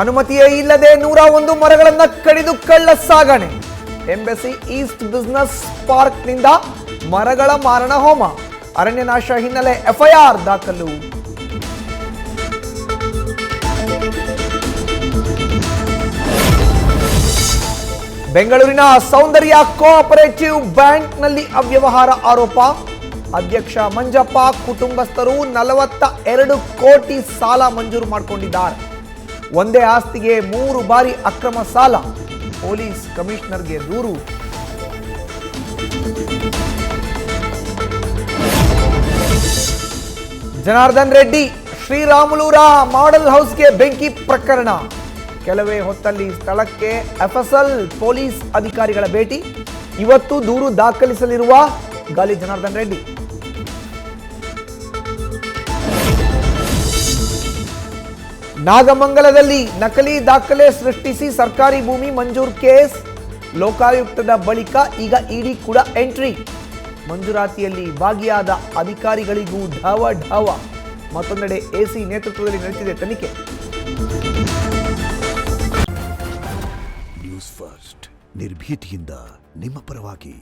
ಅನುಮತಿಯೇ ಇಲ್ಲದೆ 101 ಮರಗಳನ್ನು ಕಡಿದು ಕಳ್ಳ ಸಾಗಣೆ. ಎಂಬಸಿ ಈಸ್ಟ್ ಬಿಸಿನೆಸ್ ಪಾರ್ಕ್ನಿಂದ ಮರಗಳ ಮಾರಣ ಹೋಮ. ಅರಣ್ಯ ನಾಶ ಹಿನ್ನೆಲೆ ಎಫ್ಐಆರ್ ದಾಖಲು. ಬೆಂಗಳೂರಿನ ಸೌಂದರ್ಯ ಕೋಆಪರೇಟಿವ್ ಬ್ಯಾಂಕ್ನಲ್ಲಿ ಅವ್ಯವಹಾರ ಆರೋಪ. ಅಧ್ಯಕ್ಷ ಮಂಜಪ್ಪ ಕುಟುಂಬಸ್ಥರು 42 ಕೋಟಿ ಸಾಲ ಮಂಜೂರು ಮಾಡಿಕೊಂಡಿದ್ದಾರೆ. ಒಂದೇ ಆಸ್ತಿಗೆ 3 ಬಾರಿ ಅಕ್ರಮ ಸಾಲ. ಪೊಲೀಸ್ ಕಮಿಷನರ್ಗೆ ದೂರು. ಜನಾರ್ದನ್ ರೆಡ್ಡಿ ಶ್ರೀರಾಮುಲೂರ ಮಾಡೆಲ್ ಹೌಸ್ಗೆ ಬೆಂಕಿ ಪ್ರಕರಣ. ಕೆಲವೇ ಹೊತ್ತಲ್ಲಿ ಸ್ಥಳಕ್ಕೆ ಎಫ್ಎಸ್ಎಲ್ ಪೊಲೀಸ್ ಅಧಿಕಾರಿಗಳ ಭೇಟಿ. ಇವತ್ತು ದೂರು ದಾಖಲಿಸಲಿರುವ ಗಾಲಿ ಜನಾರ್ದನ್ ರೆಡ್ಡಿ. ನಾಗಮಂಗಲದಲ್ಲಿ ನಕಲಿ ದಾಖಲೆ ಸೃಷ್ಟಿಸಿ ಸರ್ಕಾರಿ ಭೂಮಿ ಮಂಜೂರು ಕೇಸ್. ಲೋಕಾಯುಕ್ತದ ಬಳಿಕ ಈಗ ಇಡಿ ಕೂಡ ಎಂಟ್ರಿ. ಮಂಜೂರಾತಿಯಲ್ಲಿ ಭಾಗಿಯಾದ ಅಧಿಕಾರಿಗಳಿಗೂ ಢವ. ಮತ್ತೊಂದೆಡೆ ಎಸಿ ನೇತೃತ್ವದಲ್ಲಿ ನಡೆಸಿದೆ ತನಿಖೆ. ನ್ಯೂಸ್ ಫಸ್ಟ್ ನಿರ್ಭೀತಿಯಿಂದ ನಿಮ್ಮ ಪರವಾಗಿ.